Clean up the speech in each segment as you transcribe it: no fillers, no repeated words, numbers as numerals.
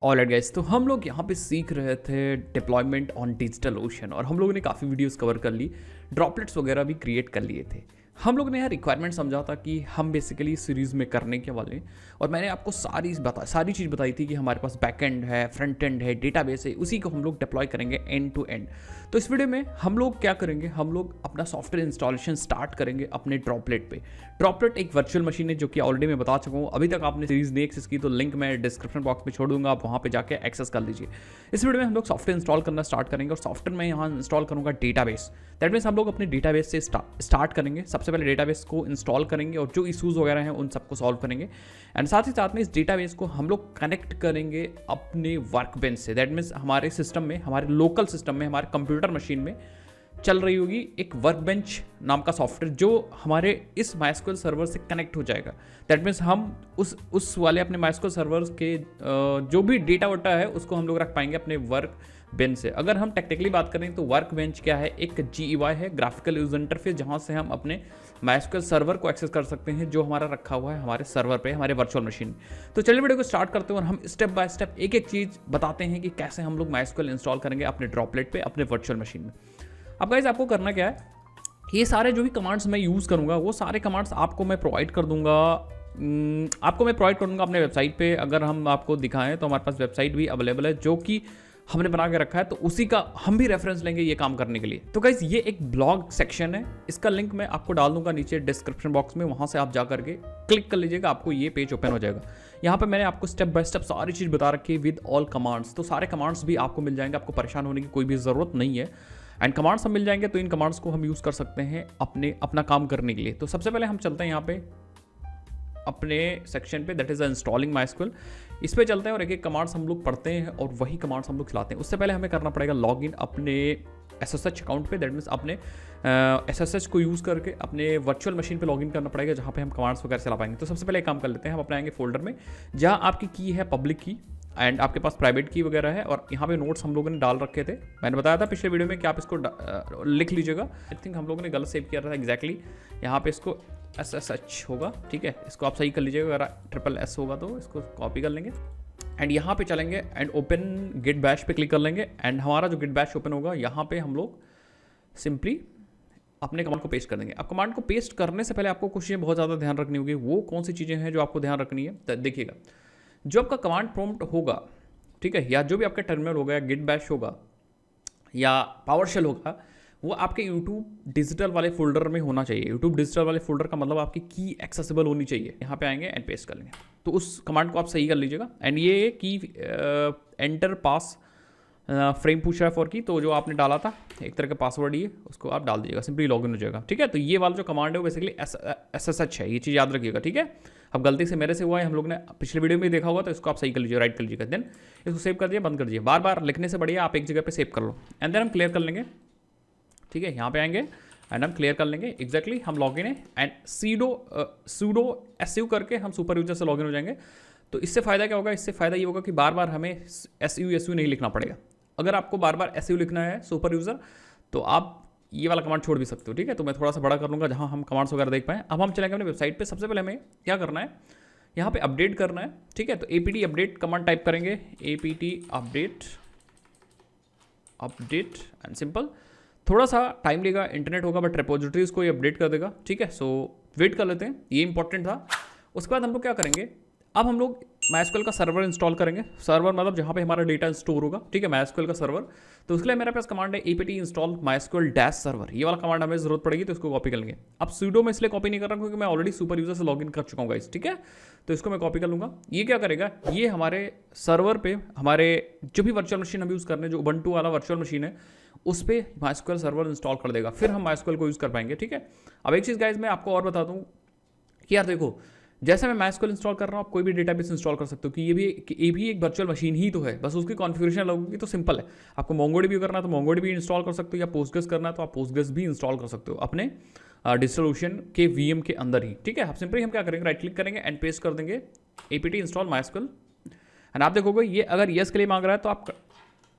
Alright guys, तो हम लोग यहाँ पे सीख रहे थे डिप्लॉयमेंट ऑन डिजिटल ओशन और हम लोगों ने काफ़ी वीडियोस कवर कर ली, ड्रॉपलेट्स वगैरह भी क्रिएट कर लिए थे। हम लोग ने यहाँ रिक्वायरमेंट समझा था कि हम बेसिकली सीरीज़ में करने के वाले हैं और मैंने आपको सारी चीज़ बताई थी कि हमारे पास बैक एंड है, फ्रंट एंड है, डेटाबेस है, उसी को हम लोग डिप्लॉय करेंगे एंड टू एंड। तो इस वीडियो में हम लोग क्या करेंगे, हम लोग अपना सॉफ्टवेयर इंस्टॉलेशन स्टार्ट करेंगे अपने ड्रॉपलेट पे। ड्रॉपलेट एक वर्चुअल मशीन है जो कि ऑलरेडी मैं बता चुका हूँ। अभी तक आपने सीरीज नहीं एक्सेस की तो लिंक मैं डिस्क्रिप्शन बॉक्स में छोड़ दूंगा, आप वहाँ पे जाके एक्सेस कर लीजिए। इस वीडियो में हम लोग सॉफ्टवेयर इंस्टॉल करना स्टार्ट करेंगे और सॉफ्टवेयर में यहाँ इंस्टॉल करूँगा डेटाबेस। दैट मीन्स हम लोग अपने डेटाबेस से स्टार्ट करेंगे। सबसे पहले डेटाबेस को इंस्टॉल करेंगे और जो इशूज़ वगैरह हैं उन सबको सॉल्व करेंगे एंड साथ ही साथ में इस डेटाबेस को हम लोग कनेक्ट करेंगे अपने वर्कबेंच से। दैट मीन्स हमारे सिस्टम में, हमारे लोकल सिस्टम में, हमारे कंप्यूटर मशीन में चल रही होगी एक वर्कबेंच नाम का सॉफ्टवेयर जो हमारे इस माइस्क्यूएल सर्वर से कनेक्ट हो जाएगा। दैट मीन्स हम उस वाले अपने माइस्क्यूएल सर्वर के जो भी डेटा वोटा है उसको हम लोग रख पाएंगे अपने वर्क बेंच से। अगर हम टेक्निकली बात करें तो वर्क बेंच क्या है, एक GUI है, ग्राफिकल यूजर इंटरफेस, जहाँ से हम अपने माइस्क्यूएल सर्वर को एक्सेस कर सकते हैं जो हमारा रखा हुआ है हमारे सर्वर पे, हमारे वर्चुअल मशीन। तो चलिए वीडियो को स्टार्ट करते हैं और हम स्टेप बाय स्टेप एक एक चीज़ बताते हैं कि कैसे हम लोग माइस्क्यूएल इंस्टॉल करेंगे अपने ड्रॉपलेट पे, अपने वर्चुअल मशीन में। अब गाइस आपको करना क्या है, ये सारे जो भी कमांड्स मैं यूज़ करूँगा वो सारे कमांड्स आपको मैं प्रोवाइड कर दूंगा अपने वेबसाइट पे। अगर हम आपको दिखाएं तो हमारे पास वेबसाइट भी अवेलेबल है जो कि हमने बना के रखा है, तो उसी का हम भी रेफरेंस लेंगे ये काम करने के लिए। तो गाइस ये एक ब्लॉग सेक्शन है, इसका लिंक मैं आपको डाल दूंगा नीचे डिस्क्रिप्शन बॉक्स में, वहाँ से आप जा करके क्लिक कर लीजिएगा, आपको ये पेज ओपन हो जाएगा। यहाँ पे मैंने आपको स्टेप बाय स्टेप सारी चीज़ बता रखी है विद ऑल कमांड्स। तो सारे कमांड्स भी आपको मिल जाएंगे, आपको परेशान होने की कोई भी ज़रूरत नहीं है एंड कमांड्स हम मिल जाएंगे। तो इन कमांड्स को हम यूज़ कर सकते हैं अपना काम करने के लिए। तो सबसे पहले हम चलते हैं यहाँ पे अपने सेक्शन पे, दैट इज इंस्टॉलिंग माइस्क्यूएल। इस पे चलते हैं और एक एक कमांड्स हम लोग पढ़ते हैं और वही कमांड्स हम लोग चलाते हैं। उससे पहले हमें करना पड़ेगा लॉगिन अपने SSH अकाउंट पे। दैट मीन्स अपने SSH को यूज़ करके अपने वर्चुअल मशीन पे लॉगिन करना पड़ेगा जहाँ पे हम कमांड्स वगैरह चला पाएंगे। तो सबसे पहले एक काम कर लेते हैं, हम अपने आएंगे फोल्डर में जहाँ आपकी की है पब्लिक की एंड आपके पास प्राइवेट की वगैरह है, और यहाँ पे नोट्स हम लोगों ने डाल रखे थे। मैंने बताया था पिछले वीडियो में कि आप इसको लिख लीजिएगा। आई थिंक हम लोगों ने गलत सेव किया था एग्जैक्टली। यहाँ पे इसको SSH होगा, ठीक है, इसको आप सही कर लीजिएगा। अगर SSS होगा तो इसको कॉपी कर लेंगे एंड यहाँ पे चलेंगे एंड ओपन गिट बैश पे क्लिक कर लेंगे एंड हमारा जो गिट बैश ओपन होगा यहाँ पे हम लोग सिंपली अपने कमांड को पेस्ट कर देंगे। अब कमांड को पेस्ट करने से पहले आपको कुछ चीज़ें बहुत ज़्यादा ध्यान रखनी होगी। वो कौन सी चीज़ें हैं जो आपको ध्यान रखनी है, देखिएगा। जो आपका कमांड प्रॉम्प्ट होगा, ठीक है, या जो भी आपका टर्मिनल होगा, या गिट बैश होगा या पावरशेल होगा, वो आपके यूट्यूब डिजिटल वाले फोल्डर में होना चाहिए। यूट्यूब डिजिटल वाले फोल्डर का मतलब आपकी की एक्सेसिबल होनी चाहिए। यहाँ पे आएंगे एंड पेस्ट कर लेंगे। तो उस कमांड को आप सही कर लीजिएगा एंड ये की एंटर पास फ्रेम पूछ रहा है फॉर की, तो जो आपने डाला था एक तरह का पासवर्ड ये, उसको आप डाल दीजिएगा, सिंपली लॉगिन हो जाएगा। ठीक है, तो ये वाला जो कमांड है वो बेसिकली SSH है, ये चीज़ याद रखिएगा। ठीक है, अब गलती से मेरे से हुआ है, हम लोग ने पिछले वीडियो में देखा होगा, तो इसको आप सही कर लीजिए, राइट कर लीजिएगा, देन इसको सेव कर दिए, बंद कर दीजिए। बार बार लिखने से बढ़िया आप एक जगह पे सेव कर लो एंड देन हम क्लियर कर लेंगे। ठीक है, यहाँ पे आएंगे एंड हम क्लियर कर लेंगे। एग्जैक्टली हम लॉगिन है एंड सूडो SU करके हम सुपर यूजर से लॉगिन हो जाएंगे। तो इससे फ़ायदा क्या होगा, इससे फ़ायदा ये होगा कि बार बार हमें SU नहीं लिखना पड़ेगा। अगर आपको बार बार SU लिखना है सुपर यूज़र, तो आप ये वाला कमांड छोड़ भी सकते हो। ठीक है, तो मैं थोड़ा सा बड़ा कर लूँगा जहाँ हम कमांड्स वगैरह देख पाएँ। अब हम चलेंगे अपने वेबसाइट पे। सबसे पहले हमें क्या करना है, यहाँ पे अपडेट करना है। ठीक है, तो APT अपडेट कमांड टाइप करेंगे, APT अपडेट एंड सिंपल। थोड़ा सा टाइम लेगा, इंटरनेट होगा, बट रेपोजिटरीज को ये अपडेट कर देगा। ठीक है, सो वेट कर लेते हैं, ये इंपॉर्टेंट था। उसके बाद हम लोग क्या करेंगे, अब हम लोग माइस्क्यूएल का सर्वर इंस्टॉल करेंगे। सर्वर मतलब जहाँ पे हमारा डेटा स्टोर होगा। ठीक है, माइस्क्यूएल का सर्वर। तो उसके लिए मेरे पास कमांड है APT install MySQL dash server. ये वाला कमांड हमें जरूरत पड़ेगी, तो इसको कॉपी कर लेंगे। अब सूडो में इसलिए कॉपी नहीं कर रहा हूँ क्योंकि मैं ऑलरेडी सुपर यूजर से लॉगिन कर चुका हूँ गाइस। ठीक है, तो इसको मैं कॉपी कर लूँगा। ये क्या करेगा, ये हमारे सर्वर पे हमारे जो भी वर्चुअल मशीन हम यूज़ कर रहे हैं, जो उबंटू वाला वर्चुअल मशीन है, उस पर माइस्क्यूएल सर्वर इंस्टॉल कर देगा, फिर हम माइस्क्यूएल को यूज़ कर पाएंगे। ठीक है, अब एक चीज़ गाइस मैं आपको और बता दूँ कि यार देखो, जैसे मैं माइस्क्यूएल इंस्टॉल कर रहा हूँ, आप कोई भी डेटाबेस इंस्टॉल कर सकते हो कि ये भी एक वर्चुअल मशीन ही तो है, बस उसकी कॉन्फ़िगरेशन अलग होगी। तो सिंपल है, आपको मोंगोडीबी करना है तो मोंगोडीबी इंस्टॉल कर सकते हो, या पोस्टग्रेस करना है तो आप पोस्टग्रेस भी इंस्टॉल कर सकते हो अपने डिजिटल ओशन के VM के अंदर ही। ठीक है, आप सिंपली हम क्या करेंगे, राइट क्लिक करेंगे एंड पेस्ट कर देंगे APT इंस्टॉल माइस्क्यूएल एंड आप देखोगे ये अगर येस के लिए मांग रहा है तो आप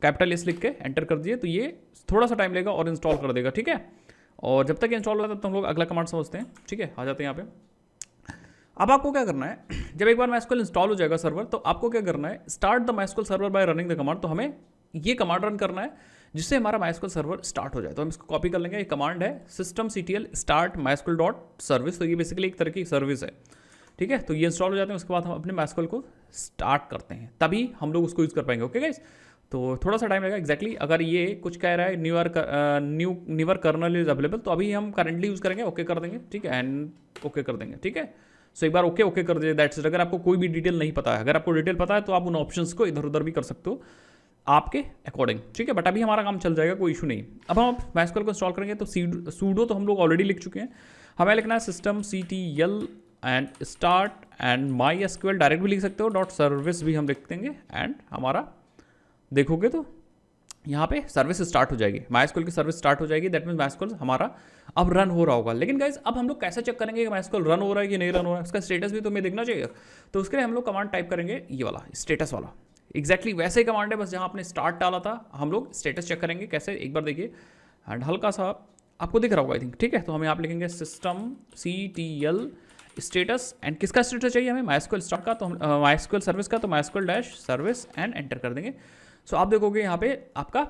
कैपिटल S लिख के एंटर कर दिए, तो ये थोड़ा सा टाइम लेगा और इंस्टॉल कर देगा। ठीक है, और जब तक इंस्टॉल होता है तब हम लोग अगला कमांड समझते हैं। ठीक है, आ जाते हैं यहाँ पे। अब आपको क्या करना है, जब एक बार MySQL इंस्टॉल हो जाएगा सर्वर, तो आपको क्या करना है, start the MySQL server bye running the command. तो हमें ये कमांड रन करना है जिससे हमारा MySQL सर्वर स्टार्ट हो जाए। तो हम इसको कॉपी कर लेंगे। ये कमांड है systemctl start mysql dot service. तो ये बेसिकली एक तरह की सर्विस है, ठीक है। तो ये इंस्टॉल हो जाते हैं, उसके बाद हम अपने MySQL को स्टार्ट करते हैं, तभी हम लोग उसको यूज़ कर पाएंगे। ओके गाइस, तो थोड़ा सा टाइम लगेगा एग्जैक्टली। अगर ये कुछ कह रहा है न्यूअर कर्नल इज अवेलेबल, तो अभी हम करंटली यूज़ करेंगे, ओके कर देंगे, ठीक है, एंड ओके कर देंगे, ठीक है। सो एक बार ओके कर दीजिए, दैट्स इट। अगर आपको कोई भी डिटेल नहीं पता है, अगर आपको डिटेल पता है तो आप उन ऑप्शंस को इधर उधर भी कर सकते हो आपके अकॉर्डिंग, ठीक है। बट अभी हमारा काम चल जाएगा, कोई इशू नहीं। अब हम MySQL को इंस्टॉल करेंगे, तो सूडो तो हम लोग ऑलरेडी लिख चुके हैं। हमें लिखना है systemctl and start and MySQL, direct भी लिख सकते हो, डॉट सर्विस भी हम लिख देंगे। एंड हमारा देखोगे तो यहाँ पे सर्विस स्टार्ट हो जाएगी, MySQL की सर्विस स्टार्ट हो जाएगी। दैट मीन MySQL हमारा अब रन हो रहा होगा। लेकिन गाइज अब हम लोग कैसे चेक करेंगे कि MySQL रन हो रहा है कि नहीं रन हो रहा है, उसका स्टेटस भी तो हमें देखना चाहिए। तो उसके लिए हम लोग कमांड टाइप करेंगे, ये वाला स्टेटस वाला। एग्जैक्टली वैसे ही कमांड है, बस जहाँ आपने स्टार्ट डाला था हम लोग स्टेटस चेक करेंगे कैसे, एक बार देखिए। एंड हल्का सा आपको दिख रहा होगा आई थिंक, ठीक है। तो हम यहाँ पे लिखेंगे systemctl स्टेटस, एंड किसका स्टेटस चाहिए हमें, MySQL स्टार्ट का, तो हम MySQL सर्विस का, तो MySQL dash service and enter कर देंगे। सो आप देखोगे यहाँ पे आपका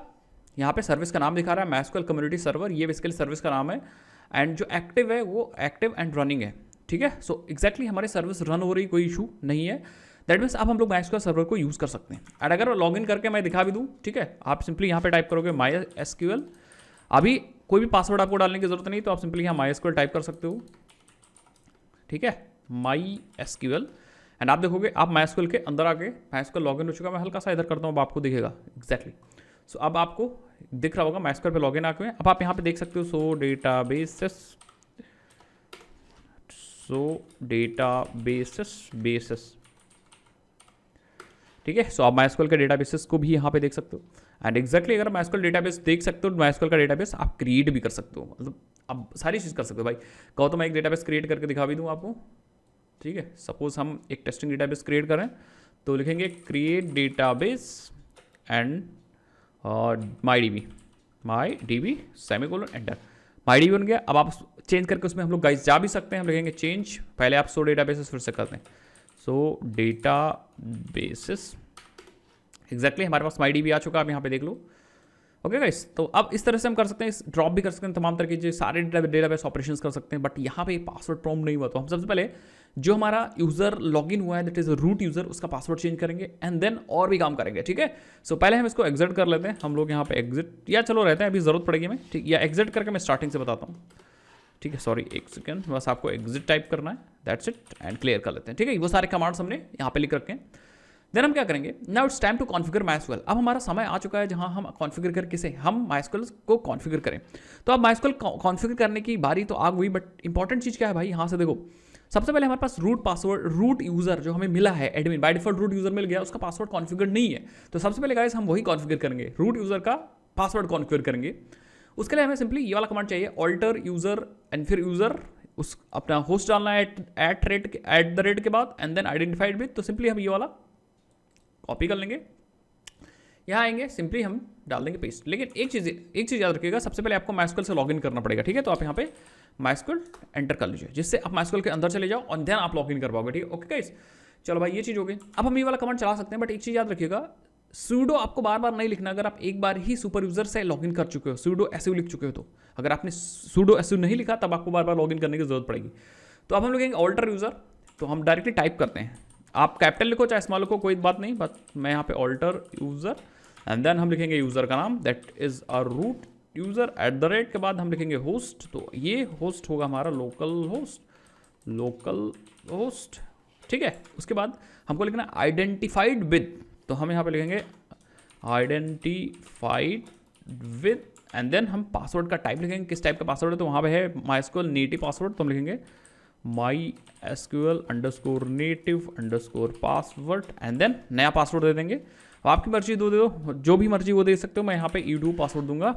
यहाँ पे सर्विस का नाम दिखा रहा है MySQL कम्युनिटी सर्वर, ये बेसिकली सर्विस का नाम है। एंड जो एक्टिव है वो एक्टिव एंड रनिंग है, ठीक है। सो एग्जैक्टली हमारी सर्विस रन हो रही, कोई इशू नहीं है। दैट मीन्स अब हम लोग MySQL सर्वर को यूज़ कर सकते हैं। एंड अगर लॉग इन करके मैं दिखा भी दूँ, ठीक है, आप सिंपली यहाँ पे टाइप करोगे MySQL। अभी कोई भी पासवर्ड आपको डालने की जरूरत नहीं, तो आप सिंपली यहाँ MySQL टाइप कर सकते हो, ठीक है, MySQL। एंड आप देखोगे आप MySQL के अंदर आके MySQL लॉगिन हो चुका। मैं हल्का सा इधर करता हूँ, अब आपको दिखेगा एग्जैक्टली। सो अब आपको दिख रहा होगा MySQL पे लॉगिन आके। अब आप यहाँ पे देख सकते हो डेटाबेसेस, ठीक है। सो आप MySQL के डेटाबेसेस को भी यहाँ पे देख सकते हो। एंड एग्जैक्टली अगर MySQL डेटाबेस देख सकते हो, MySQL का डेटाबेस आप क्रिएट भी कर सकते हो, मतलब आप सारी चीज़ कर सकते हो भाई। कहो तो मैं एक डेटाबेस क्रिएट करके दिखा भी दूँ आपको, ठीक है। सपोज हम एक टेस्टिंग डेटाबेस क्रिएट करें, तो लिखेंगे create database and MyDB semicolon enter. MyDB बन गया। अब आप चेंज करके उसमें हम लोग गाइस जा भी सकते हैं। हम लिखेंगे चेंज, पहले आप सो डेटाबेसेस फिर से करते हैं, सो डेटाबेसेस। एग्जैक्टली हमारे पास MyDB आ चुका है, आप यहाँ पे देख लो। ओके गाइस, तो अब इस तरह से हम कर सकते हैं, ड्रॉप भी कर सकते हैं, तमाम तरह के सारे डेटाबेस ऑपरेशंस कर सकते हैं। बट यहाँ पे पासवर्ड प्रॉम्प्ट नहीं हुआ, तो हम सबसे पहले जो हमारा यूजर लॉगिन हुआ है, दैट इज रूट यूजर, उसका पासवर्ड चेंज करेंगे एंड देन और भी काम करेंगे, ठीक है। सो पहले हम इसको एग्जिट कर लेते हैं। हम लोग यहाँ पे एग्जिट, या चलो रहते हैं, अभी जरूरत पड़ेगी हमें, ठीक, या एग्जिट करके मैं स्टार्टिंग से बताता हूँ, ठीक है। सॉरी एक सेकेंड, बस आपको एग्जिट टाइप करना है, दैट्स इट, एंड क्लियर कर लेते हैं, ठीक है। वो सारे कमांड्स हमने यहाँ पे लिख रखे हैं। देन हम क्या करेंगे, now it's time to configure MySQL। अब हमारा समय आ चुका है जहां हम कॉन्फ़िगर करके से हम MySQL को कॉन्फ़िगर करें। तो अब MySQL कॉन्फ़िगर करने की बारी तो आ गई, बट इंपॉर्टेंट चीज़ क्या है भाई, यहाँ से देखो। सबसे पहले हमारे पास रूट पासवर्ड, रूट यूजर जो हमें मिला है admin, by default root user मिल गया, उसका पासवर्ड कॉन्फ़िगर नहीं है। तो सबसे पहले गाइस हम वही कॉन्फ़िगर करेंगे, रूट यूजर का पासवर्ड कॉन्फ़िगर करेंगे। उसके लिए हमें सिंपली ये वाला कमांड चाहिए, ऑल्टर यूजर एंड फिर यूजर, उस अपना होस्ट डालना है एट द रेट के बाद, एंड देन आइडेंटिफाइड विद। तो सिंपली हम ये वाला कॉपी कर लेंगे, यहाँ आएंगे, सिंपली हम डाल देंगे पेस्ट। लेकिन एक चीज़ याद रखिएगा, सबसे पहले आपको MySQL से लॉगिन करना पड़ेगा, ठीक है। तो आप यहाँ पे MySQL एंटर कर लीजिए, जिससे आप MySQL के अंदर चले जाओ और देन आप लॉगिन कर पाओगे, ठीक है। ओके गाइस, चलो भाई ये चीज़ हो गई। अब हम ये वाला कमांड चला सकते हैं, बट एक चीज़ याद रखिएगा, सूडो आपको बार बार नहीं लिखना। अगर आप एक बार ही सुपर यूजर से लॉगिन कर चुके हो, सूडो एसयू लिख चुके हो, तो अगर आपने सूडो एसयू नहीं लिखा तब आपको बार बार लॉगिन करने की जरूरत पड़ेगी। तो अब हम लिखेंगे ऑल्टर यूजर, तो हम डायरेक्टली टाइप करते हैं, आप कैपिटल लिखो चाहे स्मॉल लिखो, कोई बात नहीं, बट मैं यहाँ पे ऑल्टर यूजर एंड देन हम लिखेंगे यूजर का नाम, that is a root user at the rate के बाद हम लिखेंगे होस्ट। तो ये होस्ट होगा हमारा लोकल होस्ट, ठीक है। उसके बाद हमको लिखना आइडेंटिफाइड विद, तो हम यहाँ पे लिखेंगे आइडेंटिफाइड विद एंड देन हम पासवर्ड का टाइप लिखेंगे, किस टाइप का पासवर्ड है। तो वहाँ पे है MySQL नेटिव पासवर्ड, तो हम लिखेंगे MySQL_native_ पासवर्ड एंड देन नया पासवर्ड दे देंगे। अब आपकी मर्जी दो जो भी मर्जी वो दे सकते हो। मैं यहाँ पे edu पासवर्ड दूंगा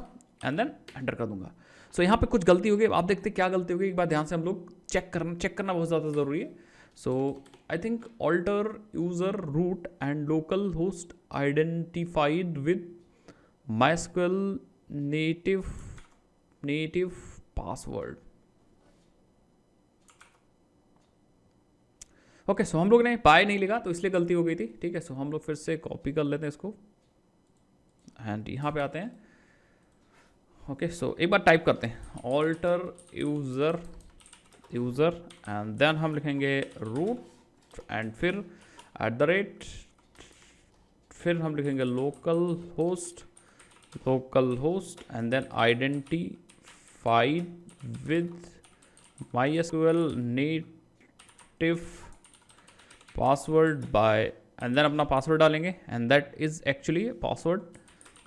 एंड देन एंटर कर दूंगा। सो यहाँ पे कुछ गलती होगी, आप देखते क्या गलती होगी, एक बार ध्यान से हम लोग चेक करना बहुत ज़्यादा ज़रूरी है। So I think alter user root and localhost identified with MySQL native password. Okay, so हम लोग ने बाय नहीं लिखा तो इसलिए गलती हो गई थी, ठीक है। सो हम लोग फिर से कॉपी कर लेते हैं इसको एंड यहाँ पे आते हैं। ओके, सो एक बार टाइप करते हैं ऑल्टर यूज़र एंड देन हम लिखेंगे रूट एंड फिर @ फिर हम लिखेंगे local host and then identified with MySQL native password by and then अपना पासवर्ड डालेंगे and that is actually password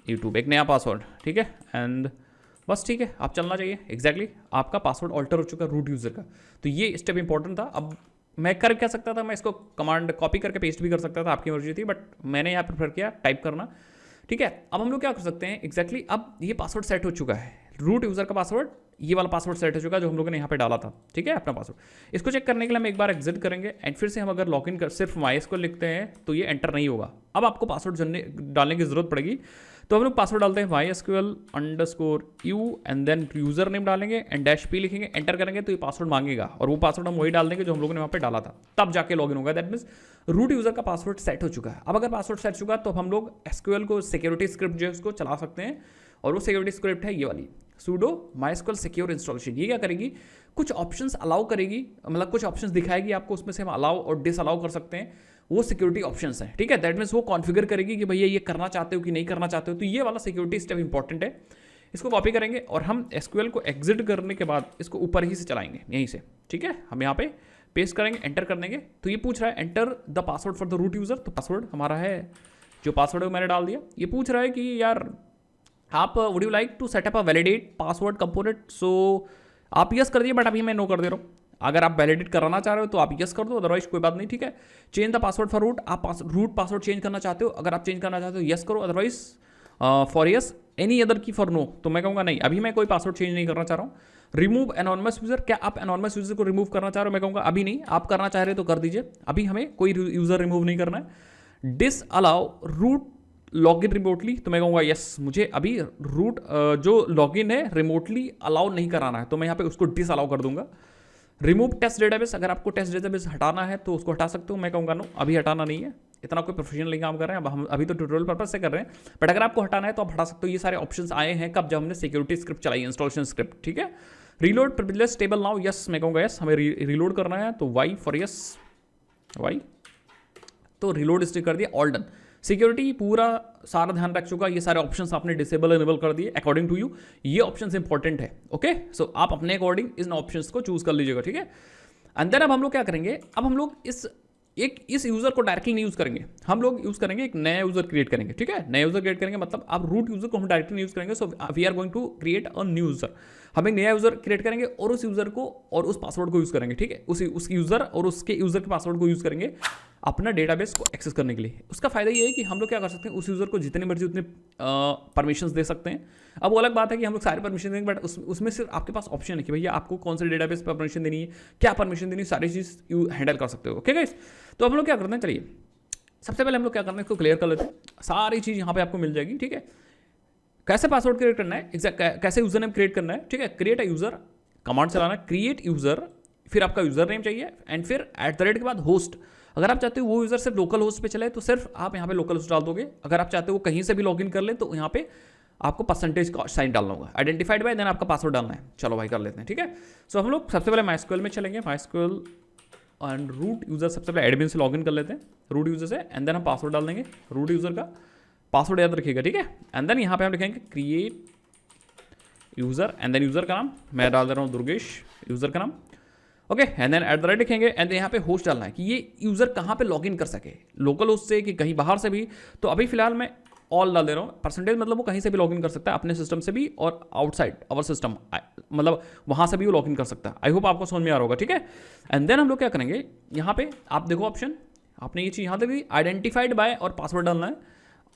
YouTube, एक नया पासवर्ड, ठीक है। एंड बस ठीक है, आप चलना चाहिए। एग्जैक्टली आपका पासवर्ड ऑल्टर हो चुका है रूट यूज़र का, तो ये स्टेप इंपॉर्टेंट था। अब मैं कर क्या सकता था, मैं इसको कमांड कॉपी करके पेस्ट भी कर सकता था, आपकी मर्जी थी, बट मैंने यहाँ प्रेफर किया टाइप करना, ठीक है। अब हम लोग क्या कर सकते हैं एग्जैक्टली, अब ये पासवर्ड सेट हो चुका है, रूट यूज़र का पासवर्ड, ये वाला पासवर्ड सेट हो चुका है जो हम लोगों ने यहाँ पे डाला था, ठीक है, अपना पासवर्ड। इसको चेक करने के लिए हम एक बार एग्जिट करेंगे एंड फिर से हम अगर लॉगिन कर सिर्फ MySQL लिखते हैं तो ये एंटर नहीं होगा। अब आपको पासवर्ड डालने की जरूरत पड़ेगी, तो हम लोग पासवर्ड डालते हैं MySQL_u and then user name डालेंगे एंड -p लिखेंगे, एंटर करेंगे तो ये पासवर्ड मांगेगा और वो पासवर्ड हम वही डाल देंगे जो हम लोगों ने वहाँ पे डाला था, तब जाके लॉगिन होगा। दैट मीन्स रूट यूजर का पासवर्ड सेट हो चुका है। अब अगर पासवर्ड सेट चुका तो हम लोग SQL को सिक्योरिटी स्क्रिप्ट जो है उसको चला सकते हैं, और वो सिक्योरिटी स्क्रिप्ट है ये वाली sudo MySQL सिक्योर इंस्टॉलेशन। ये क्या करेगी, कुछ ऑप्शंस अलाउ करेगी, मतलब कुछ ऑप्शंस दिखाएगी आपको, उसमें से हम अलाउ और डिस अलाउ कर सकते हैं, वो सिक्योरिटी ऑप्शंस हैं, ठीक है। दैट मीन्स वो कॉन्फ़िगर करेगी कि भैया ये करना चाहते हो कि नहीं करना चाहते हो, तो ये वाला सिक्योरिटी स्टेप इंपॉर्टेंट है। इसको कॉपी करेंगे और हम SQL को एग्जिट करने के बाद इसको ऊपर ही से चलाएंगे यहीं से, ठीक है। हम यहाँ पे पेस्ट करेंगे, एंटर कर देंगे, तो ये पूछ रहा है enter the password for the root user, तो पासवर्ड हमारा है जो पासवर्ड है मैंने डाल दिया। ये पूछ रहा है कि यार आप would you like to setup a validate password component, so आप यस कर दिए, बट अभी मैं नो कर दे रहा हूँ। अगर आप वैलिडेट कराना चाह रहे हो तो आप यस कर दो, अदरवाइज कोई बात नहीं, ठीक है। Change the password for root, आप रूट पासवर्ड चेंज करना चाहते हो, अगर आप चेंज करना चाहते हो यस करो, otherwise for yes, any other की फॉर नो, तो मैं कहूँगा नहीं, अभी मैं कोई पासवर्ड चेंज नहीं करना चाह रहा हूँ। रिमूव एनॉनिमस यूजर, क्या आप एनॉनिमस यूजर को रिमूव करना चाह रहे हो, मैं कहूँगा अभी नहीं, आप करना चाह रहे हो तो कर दीजिए, अभी हमें कोई यूजर रिमूव नहीं करना है। Disallow root login remotely, तो मैं कहूँगा यस, मुझे अभी रूट जो लॉगिन है रिमोटली अलाउ नहीं कराना है, तो मैं यहाँ पे उसको डिस अलाउ कर दूंगा। रिमूव टेस्ट डेटाबेस, अगर आपको टेस्ट डेटाबेस हटाना है तो उसको हटा सकते हो, मैं कहूँगा नो, अभी हटाना नहीं है, इतना कोई प्रोफेशनली काम कर रहे हैं, अब हम अभी तो ट्यूटोरियल पर्पज से कर रहे हैं, बट अगर आपको हटाना है तो आप हटा सकते हो। ये सारे ऑप्शंस आए हैं कब, जब हमने सिक्योरिटी स्क्रिप्ट चलाई, इंस्टॉलेशन स्क्रिप्ट, ठीक है। Reload privilege table now, yes, मैं कहूँगा यस, हमें रीलोड करना है, तो वाई फॉर यस, वाई, तो रीलोड स्टिक कर दिया, ऑल डन। सिक्योरिटी पूरा सारा ध्यान रख चुका, ये सारे ऑप्शंस आपने डिसेबल इनेबल कर दिए अकॉर्डिंग टू यू, ये ऑप्शंस इंपॉर्टेंट है, ओके। सो आप अपने अकॉर्डिंग इन ऑप्शंस को चूज कर लीजिएगा, ठीक है। एंड देन अब हम लोग क्या करेंगे, अब हम लोग इस यूजर को डायरेक्टली नहीं यूज करेंगे, हम लोग यूज करेंगे एक नया यूजर क्रिएट करेंगे, ठीक है। नया यूजर क्रिएट करेंगे मतलब आप रूट यूजर को हम डायरेक्टली नहीं यूज करेंगे, so we are going to create a new user. हम एक नया यूजर क्रिएट करेंगे और उस यूजर को और उस पासवर्ड को यूज करेंगे, ठीक है। उस यूजर और उसके यूजर के पासवर्ड को यूज करेंगे अपना डेटाबेस को एक्सेस करने के लिए। उसका फायदा ये है कि हम लोग क्या कर सकते हैं, उस यूजर को जितने मर्जी उतने परमिशंस दे सकते हैं। अब वो अलग बात है कि हम लोग सारे परमिशन देंगे, बट उसमें सिर्फ आपके पास ऑप्शन है कि भैया आपको कौन से डेटाबेस पर परमिशन देनी है, क्या परमिशन देनी है, सारी चीज़ हैंडल कर सकते हो, ओके गाइस। तो हम लोग क्या करते हैं, चलिए सबसे पहले हम लोग क्या करते हैं, इसको क्लियर कर लेते हैं। सारी चीज़ यहाँ पे आपको मिल जाएगी, ठीक है। कैसे पासवर्ड क्रिएट करना है, कैसे यूजर नेम क्रिएट करना है, ठीक है। क्रिएट अ यूजर कमांड चलाना, क्रिएट यूजर, फिर आपका यूजर नेम चाहिए एंड फिर @ के बाद होस्ट। अगर आप चाहते हो वो यूजर सिर्फ लोकल होस्ट पे चले तो सिर्फ आप यहाँ पे लोकल होस्ट डाल दोगे। अगर आप चाहते हो वो कहीं से भी लॉगिन कर ले तो यहाँ पे आपको परसेंटेज का साइन डालना होगा, आइडेंटिफाइड बाय, देन आपका पासवर्ड डालना है। चलो भाई कर लेते हैं, ठीक है। सो हम लोग सबसे पहले MySQL में चलेंगे, MySQL एंड रूट यूजर, सबसे पहले एडमिन से लॉगिन कर लेते हैं रूट यूजर से, एंड देन हम पासवर्ड डाल देंगे, रूट यूजर का पासवर्ड याद रखिएगा, ठीक है। एंड देन यहाँ पे हम लिखेंगे create user and then user का नाम मैं डाल दे रहा हूँ दुर्गेश, यूजर का नाम, ओके। एंड देन @ लिखेंगे एंड यहाँ पे होस्ट डालना है कि ये यूजर कहाँ पे लॉगिन कर सके, लोकल होस्ट से कि कहीं बाहर से भी। तो अभी फिलहाल मैं ऑल डाल दे रहा हूँ, परसेंटेज मतलब वो कहीं से भी लॉगिन कर सकता है, अपने सिस्टम से भी और आउटसाइड आवर सिस्टम, मतलब वहाँ से भी वो लॉगिन कर सकता है। आई होप आपको समझ में आ रहा होगा, ठीक है। एंड देन हम लोग क्या करेंगे, यहाँ पे आप देखो ऑप्शन, आपने ये चीज़ यहाँ तक भी आइडेंटिफाइड बाय और पासवर्ड डालना है,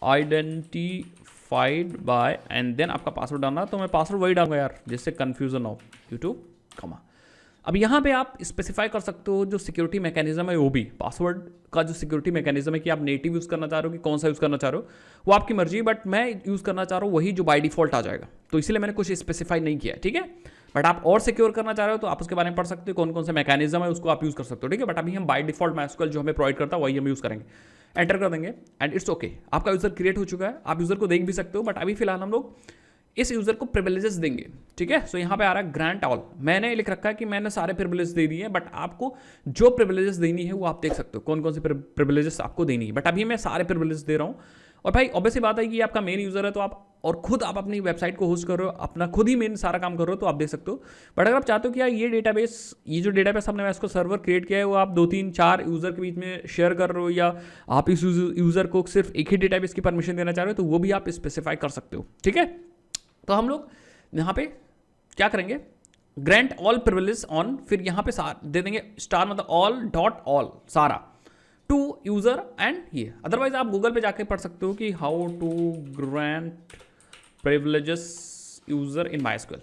आइडेंटिफाइड बाय एंड देन आपका पासवर्ड डालना है। तो मैं पासवर्ड वही डालूंगा यार, जिससे कन्फ्यूजन हो, यूट्यूब कमा। अब यहाँ पे आप स्पेसिफाई कर सकते हो जो सिक्योरिटी मैकेनिज्म है, वो भी पासवर्ड का जो सिक्योरिटी मैकेनिज्म है कि आप नेटिव यूज़ करना चाह रहे हो कि कौन सा यूज़ करना चाह रहे हो, वो आपकी मर्जी है, बट मैं यूज़ करना चाह रहा हूँ वही जो बाय डिफॉल्ट आ जाएगा, तो इसीलिए मैंने कुछ स्पेसिफाई नहीं किया, ठीक है। बट आप और सिक्योर करना चाह रहे हो तो आप उसके बारे में पढ़ सकते हो, कौन कौन से मैकेनिज्म है उसको आप यूज़ कर सकते हो, ठीक है। बट अभी हम बाय डिफॉल्ट MySQL जो हमें प्रोवाइड करता है वही हम यूज़ करेंगे, एंटर कर देंगे एंड इट्स ओके। आपका यूज़र क्रिएट हो चुका है, आप यूज़र को देख भी सकते हो, बट अभी फिलहाल हम लोग इस यूज़र को प्रिविलेजेस देंगे, ठीक है। सो यहाँ पे आ रहा है ग्रांट ऑल, मैंने लिख रखा है कि मैंने सारे प्रिविलेज दे दिए हैं, बट आपको जो प्रिविलेजेस देनी है वो आप देख सकते हो, कौन कौन सी प्रिविलेजेस आपको देनी है। बट अभी मैं सारे प्रिविलेज दे रहा हूँ। और भाई ऑब्वियसली बात है कि आपका मेन यूज़र है तो आप और खुद आप अपनी वेबसाइट को होस्ट कर रहे हो, अपना खुद ही मेन सारा काम कर रहे हो, तो आप देख सकते हो। बट अगर आप चाहते हो कि यार ये जो डेटाबेस हमने इसको सर्वर क्रिएट किया है वो आप 2 3 4 यूज़र के बीच में शेयर कर रहे हो, या आप इस यूज़र को सिर्फ एक ही डेटाबेस की परमिशन देना चाह रहे हो, तो वो भी आप स्पेसिफाई कर सकते हो, ठीक है। तो हम लोग यहाँ पे क्या करेंगे, ग्रांट ऑल प्रिविलेज ऑन, फिर यहाँ पे दे देंगे स्टार मतलब ऑल डॉट ऑल सारा टू यूजर एंड ये। अदरवाइज आप गूगल पे जाके पढ़ सकते हो कि how to grant privileges user in MySQL,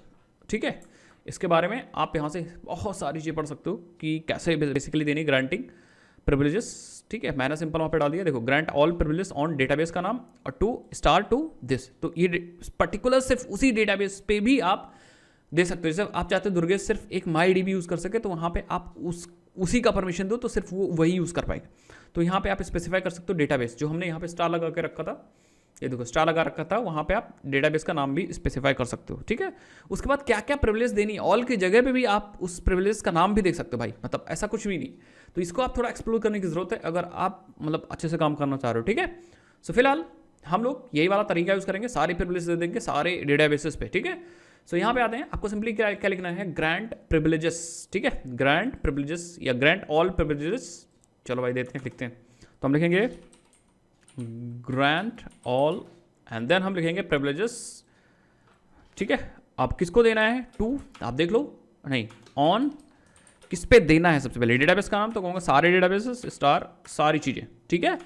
ठीक है। इसके बारे में आप यहाँ से बहुत सारी चीज़ें पढ़ सकते हो कि कैसे बेसिकली देनी ग्रांटिंग प्रिविलेजेस, ठीक है। मैंने सिंपल वहाँ पे डाल दिया, देखो grant all privilege on database का नाम और टू दिस, तो ये पर्टिकुलर सिर्फ उसी डेटाबेस पे भी आप दे सकते हो। जैसे आप चाहते हो दुर्गेश सिर्फ एक MyDB यूज़ कर सके, तो वहाँ पे आप उसी का परमिशन दो तो सिर्फ वो वही यूज़ कर पाएगा। तो यहाँ पे आप स्पेसिफाई कर सकते हो डेटाबेस, जो हमने यहाँ पे स्टार लगा के रखा था, ये देखो स्टार लगा रखा था, वहाँ पे आप डेटाबेस का नाम भी स्पेसिफाई कर सकते हो, ठीक है। उसके बाद क्या क्या प्रिविलेज देनी है, ऑल की जगह पे भी आप उस प्रिविलेज का नाम भी देख सकते हो भाई, मतलब ऐसा कुछ भी नहीं। तो इसको आप थोड़ा एक्सप्लोर करने की जरूरत है अगर आप मतलब अच्छे से काम करना चाह रहे हो, ठीक है। सो फिलहाल हम लोग यही वाला तरीका यूज़ करेंगे, सारे प्रिविलेज दे देंगे सारे डेटाबेसेस पे, ठीक है। सो यहाँ पे आते हैं, आपको सिंपली क्या लिखना है, ग्रांट प्रिविलेजेस, ठीक है, ग्रांट प्रिविलेजेस या ग्रांट ऑल प्रिविलेजेस, चलो भाई देते हैं, लिखते हैं। तो हम लिखेंगे ग्रांट ऑल एंड देन हम लिखेंगे प्रिविलेजेस, ठीक है। अब किसको देना है, टू, आप देख लो, नहीं ऑन किस पे देना है। सबसे पहले डेटाबेस का नाम तो कहूँगा सारे डेटाबेसेस स्टार सारी चीज़ें, ठीक है।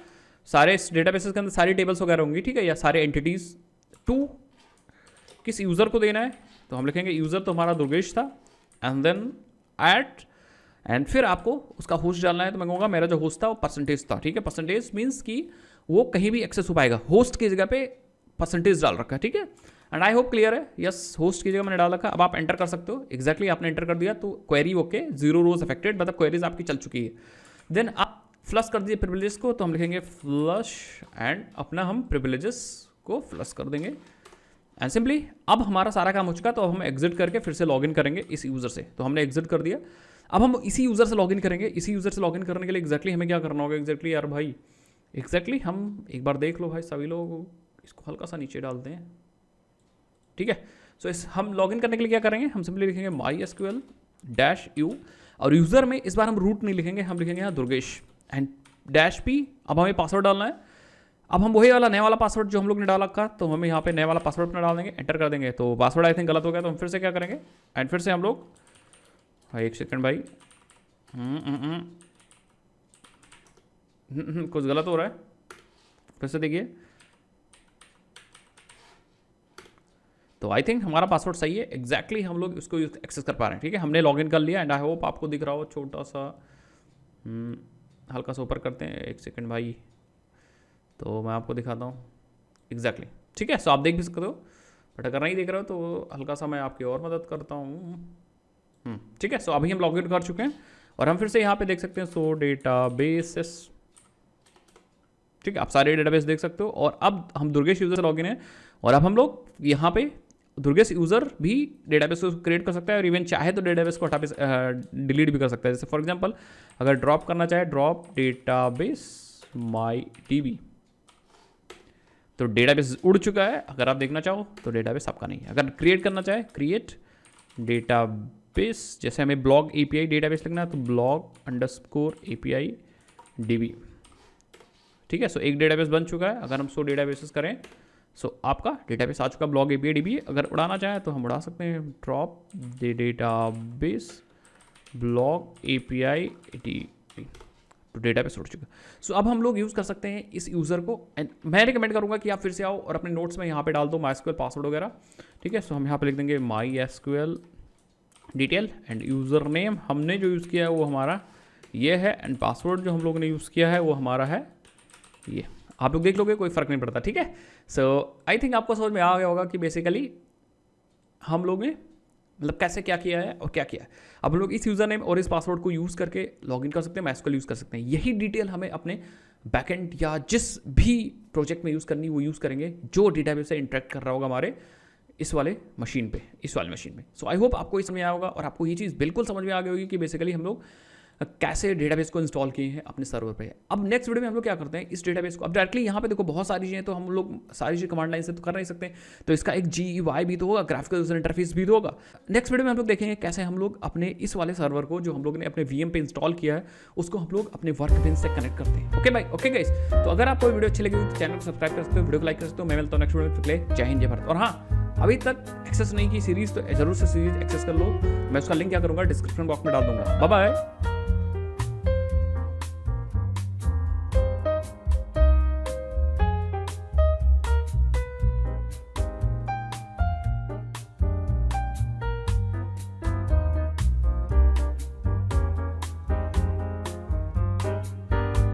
सारे डेटाबेसेस के अंदर सारी टेबल्स वगैरह होंगी, ठीक है, या सारे एंटिटीज। टू किस यूज़र को देना है, तो हम लिखेंगे यूज़र तो हमारा दुर्गेश था एंड देन एट, एंड फिर आपको उसका होस्ट डालना है। तो मैं कहूँगा मेरा जो होस्ट था वो परसेंटेज था, ठीक है। परसेंटेज मीन्स कि वो कहीं भी एक्सेस हो पाएगा, होस्ट की जगह पे परसेंटेज डाल रखा है, ठीक है। एंड आई होप क्लियर है, यस होस्ट की जगह मैंने डाल रखा। अब आप एंटर कर सकते हो, एक्जैक्टली आपने एंटर कर दिया तो क्वेरी ओके, 0 रोज अफेक्टेड, मतलब क्वेरीज आपकी चल चुकी है। देन आप फ्लश कर दीजिए प्रिविलेजेस को, तो हम लिखेंगे फ्लश एंड अपना हम प्रिविलेजेस को फ्लश कर देंगे एंड सिंपली अब हमारा सारा काम हो चुका। तो हम एग्जिट करके फिर से लॉगिन करेंगे इस यूज़र से, तो हमने एग्जिट कर दिया। अब हम इसी यूज़र से लॉगिन करेंगे। इसी यूज़र से लॉगिन करने के लिए एग्जैक्टली हमें क्या करना होगा, एग्जैक्टली यार भाई एग्जैक्टली हम एक बार देख लो भाई सभी लोग, इसको हल्का सा नीचे डालते हैं, ठीक है। सो इस हम लॉगिन करने के लिए क्या करेंगे, हम सिंपली लिखेंगे MySQL-U और यूज़र में इस बार हम रूट नहीं लिखेंगे, हम लिखेंगे यहाँ दुर्गेश एंड -P। अब हमें पासवर्ड डालना है। अब हम वही वाला नया वाला पासवर्ड जो हम लोग ने डाला रखा, तो हमें यहाँ पे नया वाला पासवर्ड अपना डाल देंगे, एंटर कर देंगे। तो पासवर्ड आई थिंक गलत हो गया, तो हम फिर से क्या करेंगे एंड फिर से हम लोग भाई एक सेकंड भाई कुछ गलत हो रहा है, फिर से देखिए। तो आई थिंक हमारा पासवर्ड सही है, एग्जैक्टली हम लोग उसको एक्सेस कर पा रहे हैं, ठीक है। हमने लॉगिन कर लिया एंड आई होप आपको दिख रहा हो, छोटा सा हल्का सा ऊपर करते हैं, एक सेकंड भाई, तो मैं आपको दिखाता हूँ एग्जैक्टली, ठीक है। सो आप देख भी सकते हो, बट अगर नहीं देख रहे हो तो हल्का सा मैं आपकी और मदद करता हूँ, ठीक है। सो अभी हम लॉगिन कर चुके हैं और हम फिर से यहाँ पे देख सकते हैं सो डेटाबेसेस, ठीक है। आप सारे डेटाबेस देख सकते हो और अब हम दुर्गेश यूज़र से लॉगिन है और अब हम लोग यहाँ पे दुर्गेश यूज़र भी डेटाबेस को क्रिएट कर सकता है और इवन चाहे तो डेटाबेस को डिलीट भी कर सकता है। जैसे फॉर एग्जांपल अगर ड्रॉप करना चाहे, ड्रॉप डेटाबेस MyDB, तो डेटाबेस उड़ चुका है। अगर आप देखना चाहो तो डेटाबेस आपका नहीं है। अगर क्रिएट करना चाहे, क्रिएट डेटाबेस, जैसे हमें ब्लॉग API डेटाबेस लिखना है तो blog_API DB, ठीक है। सो एक डेटाबेस बन चुका है। अगर हम 100 डेटाबेसेस करें, सो आपका डेटाबेस आ चुका ब्लॉग API DB। अगर उड़ाना चाहे तो हम उड़ा सकते हैं, drop database blog API DB, तो डेटाबेस उड़ चुका। सो अब हम लोग यूज़ कर सकते हैं इस यूज़र को एंड मैं रिकमेंड करूंगा कि आप फिर से आओ और अपने नोट्स में यहाँ पे डाल दो MySQL पासवर्ड वगैरह, ठीक है। सो हम यहाँ पे लिख देंगे MySQL detail end user name हमने जो यूज़ किया है वो हमारा ये है एंड पासवर्ड जो हम लोग ने यूज़ किया है वो हमारा है ये। आप लोग देख लोगे, कोई फ़र्क नहीं पड़ता, ठीक है। सो आई थिंक आपको समझ में आ गया होगा कि बेसिकली हम लोग ने मतलब कैसे क्या किया है और क्या किया है। अब हम लोग इस यूज़र नेम और इस पासवर्ड को यूज़ करके लॉगिन कर सकते हैं, MySQL यूज़ कर सकते हैं। यही डिटेल हमें अपने बैकएंड या जिस भी प्रोजेक्ट में यूज़ करनी वो यूज़ करेंगे जो डेटाबेस से इंटरेक्ट कर रहा होगा हमारे इस वाले मशीन में। सो आई होप आपको समझ में आया होगा और आपको ये चीज़ बिल्कुल समझ में आ गई होगी कि बेसिकली हम लोग कैसे डेटाबेस को इंस्टॉल किए हैं अपने सर्वर पे। अब नेक्स्ट वीडियो में हम लोग क्या करते हैं, इस डेटाबेस को अब डायरेक्टली यहाँ पे देखो बहुत सारी चीज़ें तो हम लोग सारी चीज़ कमांड लाइन से तो कर नहीं सकते, तो इसका एक GUI भी तो होगा, ग्राफिकल यूजर इंटरफेस भी तो होगा। नेक्स्ट वीडियो में हम लोग देखेंगे कैसे हम लोग अपने इस वाले सर्वर को जो हम लोग ने अपने VM पे इंस्टॉल किया है उसको हम लोग अपने वर्कबेंच से कनेक्ट करते हैं। ओके भाई, ओके गाइस, तो अगर आपको वीडियो अच्छी लगी तो चैनल को सब्सक्राइब कर सकते हो, वीडियो को लाइक कर सकते हो। मैं मिलता हूँ नेक्स्ट वीडियो में। जय हिंद, जय भारत। और हाँ, अभी तक एक्सेस नहीं की सीरीज तो जरूर से सीरीज एक्सेस कर लो। मैं उसका लिंक क्या करूँगा डिस्क्रिप्शन बॉक्स में डाल दूंगा। Bye bye.